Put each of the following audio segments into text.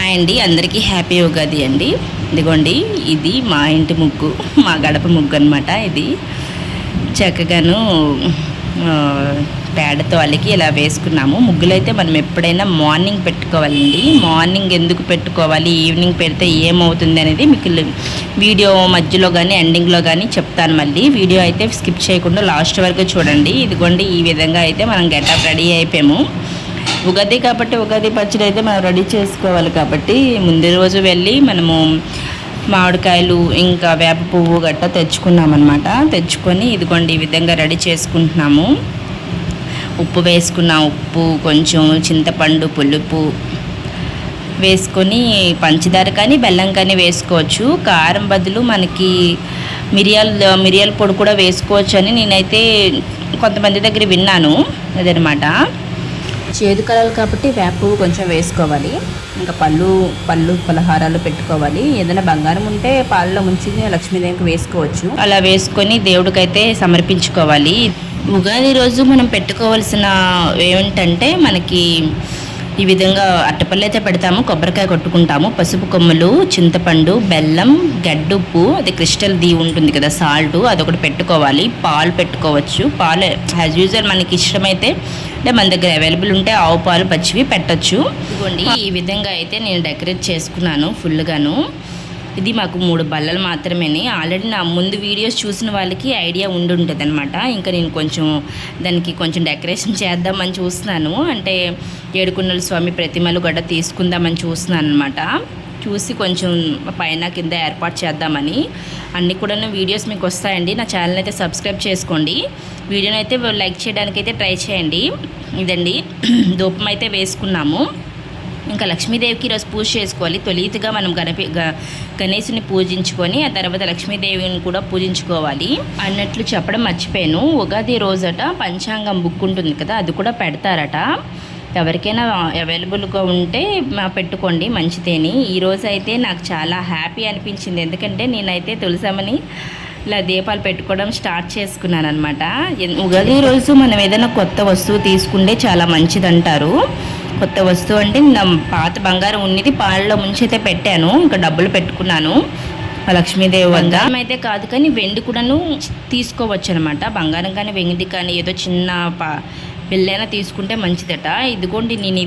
Hi అండి, అందరికీ happy Ugadi అండి. ఇదిగోండి, ఇది మా ఇంటి ముగ్గు, మా గడప ముగ్గు అనమాట. ఇది చక్కగాను పేడతో అలికి ఇలా వేసుకున్నాము. ముగ్గులు అయితే మనం ఎప్పుడైనా మార్నింగ్ పెట్టుకోవాలండి. మార్నింగ్ ఎందుకు పెట్టుకోవాలి, ఈవినింగ్ పెడితే ఏమవుతుంది అనేది మీకు వీడియో మధ్యలో కానీ ఎండింగ్లో కానీ చెప్తాను. మళ్ళీ వీడియో అయితే స్కిప్ చేయకుండా లాస్ట్ వరకు చూడండి. ఇదిగోండి, ఈ విధంగా అయితే మనం గెటప్ రెడీ అయిపోయాము. ఉగాది కాబట్టి ఉగాది పచ్చడి అయితే మనం రెడీ చేసుకోవాలి. కాబట్టి ముందు రోజు వెళ్ళి మనము మామిడికాయలు ఇంకా వేప పువ్వు గట్ట తెచ్చుకున్నామన్నమాట. తెచ్చుకొని ఇదిగోండి ఈ విధంగా రెడీ చేసుకుంటున్నాము. ఉప్పు వేసుకున్నాం, ఉప్పు కొంచెం చింతపండు పులుపు వేసుకొని పంచదార కానీ బెల్లం కానీ వేసుకోవచ్చు. కారం బదులు మనకి మిరియాల పొడి కూడా వేసుకోవచ్చు అని నేనైతే కొంతమంది దగ్గర విన్నాను. అదనమాట. చేదు కలలు కాబట్టి వేప పువ్వు కొంచెం వేసుకోవాలి. ఇంకా పళ్ళు పలహారాలు పెట్టుకోవాలి. ఏదైనా బంగారం ఉంటే పాలలో ముంచి లక్ష్మీదేవికి వేసుకోవచ్చు. అలా వేసుకొని దేవుడికైతే సమర్పించుకోవాలి. ఉగాది రోజు మనం పెట్టుకోవాల్సిన ఏమిటంటే మనకి ఈ విధంగా అట్టపల్లి అయితే పెడతాము, కొబ్బరికాయ కొట్టుకుంటాము, పసుపు కొమ్ములు, చింతపండు, బెల్లం, గడ్డుప్పు, అది క్రిస్టల్ ది ఉంటుంది కదా సాల్ట్, అదొకటి పెట్టుకోవాలి. పాలు పెట్టుకోవచ్చు. పాలు యాజ్ యూజువల్ మనకి ఇష్టమైతే అంటే మన దగ్గర అవైలబుల్ ఉంటే ఆవు పాలు పచ్చివి పెట్టచ్చు. ఇదిగోండి, ఈ విధంగా అయితే నేను డెకరేట్ చేసుకున్నాను ఫుల్గాను. ఇది మాకు 3 బల్లలు మాత్రమే. ఆల్రెడీ నా ముందు వీడియోస్ చూసిన వాళ్ళకి ఐడియా ఉండుంటుంది అనమాట. ఇంకా నేను దానికి కొంచెం డెకరేషన్ చేద్దామని చూస్తున్నాను. అంటే ఏడుకొండల స్వామి ప్రతిమలు గడ్డ తీసుకుందామని చూస్తున్నాను అనమాట. చూసి కొంచెం పైన కింద ఏర్పాటు చేద్దామని. అన్నీ కూడా వీడియోస్ మీకు వస్తాయండి. నా ఛానల్ అయితే సబ్స్క్రైబ్ చేసుకోండి. వీడియోని అయితే లైక్ చేయడానికైతే ట్రై చేయండి. ఇదండి, ధూపం అయితే వేసుకున్నాము. ఇంకా లక్ష్మీదేవికి ఈరోజు పూజ చేసుకోవాలి. తొలితగా మనం గణేశుని పూజించుకొని ఆ తర్వాత లక్ష్మీదేవిని కూడా పూజించుకోవాలి అన్నట్లు చెప్పడం మర్చిపోయాను. ఉగాది రోజట పంచాంగం బుక్ ఉంటుంది కదా, అది కూడా పెడతారట. ఎవరికైనా అవైలబుల్గా ఉంటే పెట్టుకోండి, మంచిదేని. ఈరోజు అయితే నాకు చాలా హ్యాపీ అనిపించింది. ఎందుకంటే నేనైతే తులసమ్మని ఇలా దీపాలు పెట్టుకోవడం స్టార్ట్ చేసుకున్నాను అనమాట. ఉగాది రోజు మనం ఏదైనా కొత్త వస్తువు తీసుకుంటే చాలా మంచిదంటారు. కొత్త వస్తువు అంటే నా పాత బంగారం ఉన్నది పాలలో ముంచి అయితే పెట్టాను. ఇంకా డబ్బులు పెట్టుకున్నాను లక్ష్మీదేవి వద్ద. అయితే కాదు కానీ వెండి కూడాను తీసుకోవచ్చు అనమాట. బంగారం కానీ వెండి కానీ ఏదో చిన్న బిల్లైనా తీసుకుంటే మంచిదట. ఇదిగోండి, నేను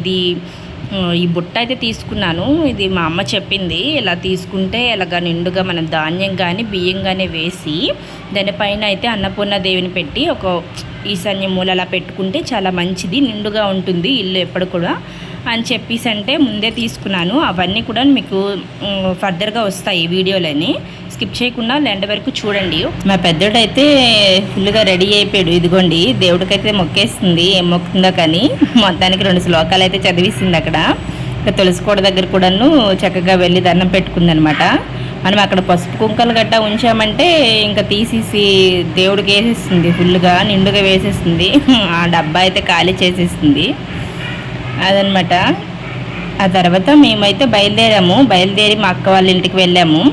ఈ బుట్ట అయితే తీసుకున్నాను. ఇది మా అమ్మ చెప్పింది. ఇలా తీసుకుంటే ఇలాగ నిండుగా మనం ధాన్యం కానీ బియ్యం కానీ వేసి దానిపైన అయితే అన్నపూర్ణ దేవిని పెట్టి ఒక ఈశాన్య మూల అలా పెట్టుకుంటే చాలా మంచిది, నిండుగా ఉంటుంది ఇల్లు ఎప్పుడు కూడా అని చెప్పేసి అంటే ముందే తీసుకున్నాను. అవన్నీ కూడా మీకు ఫర్దర్గా వస్తాయి వీడియోలని. స్కిప్ చేయకుండా ఎండ్ వరకు చూడండి. మా పెద్దోడైతే ఫుల్గా రెడీ అయిపోయాడు. ఇదిగోండి, దేవుడికైతే మొక్కేస్తుంది. ఏం మొక్కుందో కానీ మొత్తానికి 2 శ్లోకాలు అయితే చదివిస్తుంది అక్కడ. తులసికోట దగ్గర కూడాను చక్కగా వెళ్ళి దండం పెట్టుకుందనమాట. మనం అక్కడ పసుపు కుంకలు గట్టా ఉంచామంటే ఇంకా తీసేసి దేవుడికి వేసేస్తుంది, ఫుల్గా నిండుగా వేసేస్తుంది. ఆ డబ్బా అయితే ఖాళీ చేసేస్తుంది అదనమాట. ఆ తర్వాత మేమైతే బయలుదేరి మా అక్క వాళ్ళ ఇంటికి వెళ్ళాము.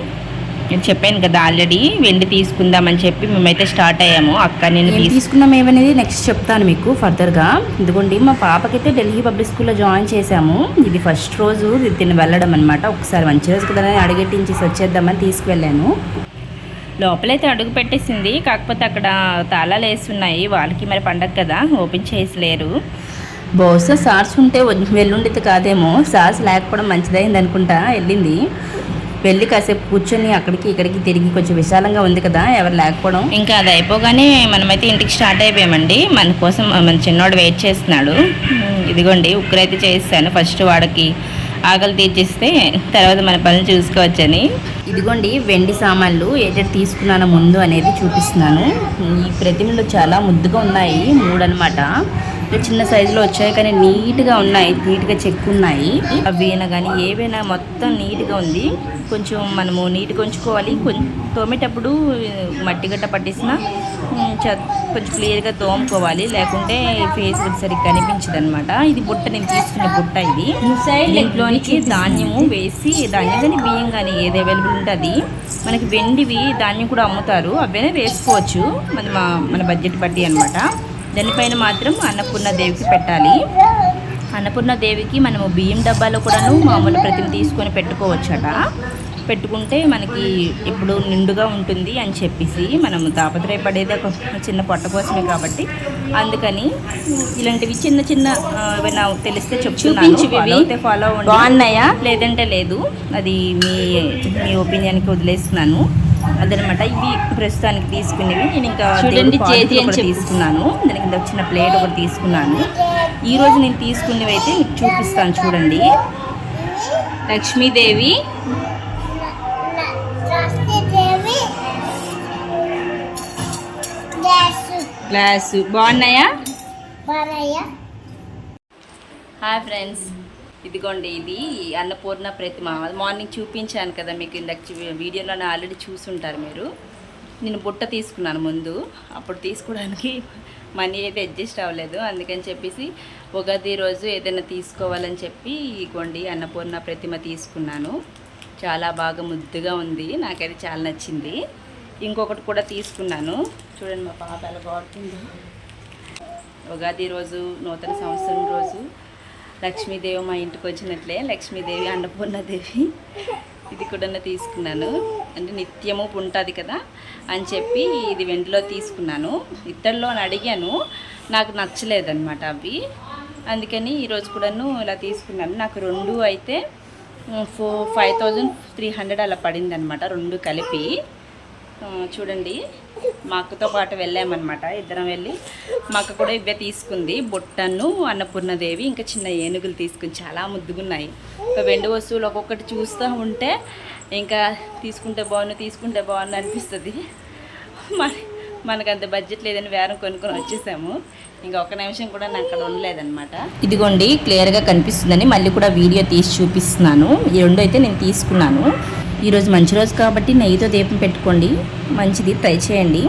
నేను చెప్పాను కదా ఆల్రెడీ, వెండి తీసుకుందామని చెప్పి మేమైతే స్టార్ట్ అయ్యాము. అక్క నేను తీసుకున్నాం ఏమనేది నెక్స్ట్ చెప్తాను మీకు ఫర్దర్గా. ఇదిగోండి, మా పాపకైతే ఢిల్లీ పబ్లిక్ స్కూల్లో జాయిన్ చేశాము. ఇది ఫస్ట్ రోజు తిని వెళ్ళడం అనమాట. ఒకసారి మంచి రోజు కదా అడుగెట్టించేసి వచ్చేద్దామని తీసుకువెళ్ళాను. లోపలైతే అడుగు పెట్టేసింది. కాకపోతే అక్కడ తాళాలు వేస్తున్నాయి. వాళ్ళకి మరి పండగ కదా, ఓపెన్ చేసలేరు. బహుశా సార్స్ ఉంటే వెళ్ళుండేది కాదేమో. సార్స్ లేకపోవడం మంచిదైంది అనుకుంటా. వెళ్ళి కాసేపు కూర్చొని అక్కడికి ఇక్కడికి తిరిగి కొంచెం విశాలంగా ఉంది కదా, ఎవరు లేకపోవడం. ఇంకా అది అయిపోగానే మనమైతే ఇంటికి స్టార్ట్ అయిపోయామండి. మన కోసం మన చిన్నోడు వెయిట్ చేస్తున్నాడు. ఇదిగోండి, ఉక్కురైతే చేస్తాను. ఫస్ట్ వాడికి ఆకలి తీర్చిస్తే తర్వాత మన పనులు చూసుకోవచ్చని. ఇదిగోండి, వెండి సామాన్లు ఏదైతే తీసుకున్నానో ముందు అనేది చూపిస్తున్నాను. ఈ ప్రతిమలు చాలా ముద్దుగా ఉన్నాయి. 3 అనమాట. చిన్న సైజులో వచ్చాయి కానీ నీట్గా ఉన్నాయి, నీట్గా చెక్కున్నాయి. అవేనా కానీ ఏవైనా మొత్తం నీట్గా ఉంది. కొంచెం మనము నీట్గా ఉంచుకోవాలి. తోమేటప్పుడు మట్టి గట్ట పట్టేసిన కొంచెం క్లియర్గా తోముకోవాలి, లేకుంటే ఫేస్ సరిగ్గా కనిపించదు అనమాట. ఇది బుట్ట, నేను తీసుకున్న బుట్ట. ఇది ఇంట్లోనికి ధాన్యము వేసి, ధాన్యం కానీ బియ్యం కానీ ఏది అవైలబుల్ ఉంటే అది. మనకి వెండివి ధాన్యం కూడా అమ్ముతారు, అవైనా వేసుకోవచ్చు మన బడ్జెట్ బట్టి అనమాట. దానిపైన మాత్రం అన్నపూర్ణ దేవికి పెట్టాలి. అన్నపూర్ణ దేవికి మనము బియ్యం డబ్బాలో కూడాను మామూలు ప్రతిమ తీసుకొని పెట్టుకోవచ్చట. పెట్టుకుంటే మనకి ఇప్పుడు నిండుగా ఉంటుంది అని చెప్పేసి మనము తాపత్రయపడేది ఒక చిన్న పొట్ట కోసమే కాబట్టి అందుకని ఇలాంటివి చిన్న చిన్న ఏమైనా తెలిస్తే చెప్తున్నాను. ఫాలో అవ్వండి. బాగున్నాయా లేదంటే లేదు, అది మీ ఒపీనియన్కి వదిలేస్తున్నాను. అదనమాట ఇవి ప్రస్తుతానికి తీసుకునేవి. నేను ఇంకా చూడండి చేతి అని తీసుకున్నాను. దానికి ఇంత చిన్న ప్లేట్ ఒకటి తీసుకున్నాను. ఈరోజు నేను తీసుకునేవి అయితే మీకు చూపిస్తాను చూడండి. లక్ష్మీదేవి, గ్లాసు బాగున్నాయా? హాయ్ ఫ్రెండ్స్, ఇదిగోండి ఇది అన్నపూర్ణ ప్రతిమ. మార్నింగ్ చూపించాను కదా మీకు, ఇందాక వీడియోలోనే ఆల్రెడీ చూసుంటారు మీరు. నేను బుట్ట తీసుకున్నాను ముందు, అప్పుడు తీసుకోవడానికి మనీ అయితే అడ్జస్ట్ అవ్వలేదు. అందుకని చెప్పేసి ఉగాది రోజు ఏదైనా తీసుకోవాలని చెప్పి ఇదిగోండి అన్నపూర్ణ ప్రతిమ తీసుకున్నాను. చాలా బాగా ముద్దుగా ఉంది, నాకైతే చాలా నచ్చింది. ఇంకొకటి కూడా తీసుకున్నాను చూడండి, మా పాప ఎలా బాగుంటుందో. ఉగాది రోజు, నూతన సంవత్సరం రోజు లక్ష్మీదేవి మా ఇంటికి వచ్చినట్లే లక్ష్మీదేవి, అన్నపూర్ణదేవి ఇది కూడా తీసుకున్నాను. అంటే నిత్యము ఉంటుంది కదా అని చెప్పి ఇది వెండిలో తీసుకున్నాను. ఇత్తడిలో అని అడిగాను, నాకు నచ్చలేదన్నమాట అవి. అందుకని ఈరోజు కూడాను ఇలా తీసుకున్నాను. నాకు రెండు అయితే 5300 అలా పడింది అనమాట, రెండు కలిపి. చూడండి మా అక్కతో పాటు వెళ్ళామన్నమాట, ఇద్దరం వెళ్ళి మా అక్క కూడా ఇవే తీసుకుంది. బుట్టను, అన్నపూర్ణదేవి, ఇంకా చిన్న ఏనుగులు తీసుకుని చాలా ముద్దుగున్నాయి. ఇంకా వెండి వస్తువులు ఒక్కొక్కటి చూస్తూ ఉంటే ఇంకా తీసుకుంటే బాగుంది అనిపిస్తుంది. మనకు అంత బడ్జెట్ లేదని వేరం కొనుక్కొని వచ్చేసాము. ఇంకా ఒక్క నిమిషం కూడా నాకు అక్కడ ఉండలేదన్నమాట. ఇదిగోండి క్లియర్గా కనిపిస్తుందని మళ్ళీ కూడా వీడియో తీసి చూపిస్తున్నాను. ఈ రెండు అయితే నేను తీసుకున్నాను. ఈరోజు మంచి రోజు కాబట్టి నెయ్యితో దీపం పెట్టుకోండి, మంచిది, ట్రై చేయండి.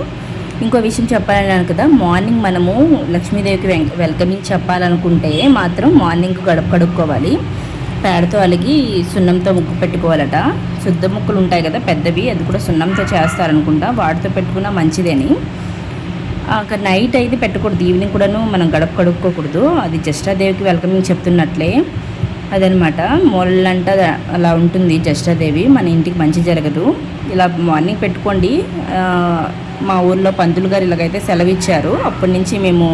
ఇంకో విషయం చెప్పాలన్నాను కదా, మార్నింగ్ మనము లక్ష్మీదేవికి వెల్కమింగ్ చెప్పాలనుకుంటే మాత్రం మార్నింగ్ గడప కడుక్కోవాలి. పేడతో అలిగి సున్నంతో ముగ్గు పెట్టుకోవాలట. శుద్ధ ముక్కులు ఉంటాయి కదా పెద్దవి, అది కూడా సున్నంతో చేస్తారనుకుంటా, వాటితో పెట్టుకున్నా మంచిదని. అక్కడ నైట్ అయితే పెట్టకూడదు, ఈవినింగ్ కూడాను మనం గడప కడుక్కోకూడదు. అది జ్యేష్ఠాదేవికి వెల్కమింగ్ చెప్తున్నట్లే అదనమాట. మూలంట అలా ఉంటుంది జ్యేష్ఠాదేవి, మన ఇంటికి మంచి జరగదు. ఇలా మార్నింగ్ పెట్టుకోండి. మా ఊర్లో పంతులు గారు ఇలాగైతే సెలవు ఇచ్చారు. అప్పటి నుంచి మేము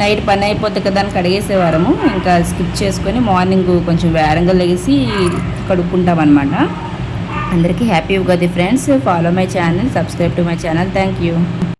నైట్ పని అయిపోతే కదా అని కడిగేసేవారము. ఇంకా స్కిప్ చేసుకొని మార్నింగ్ కొంచెం వేరంగా లేసి కడుక్కుంటాం అనమాట. అందరికీ happy Ugadi friends. Follow my channel, subscribe to my channel. Thank you.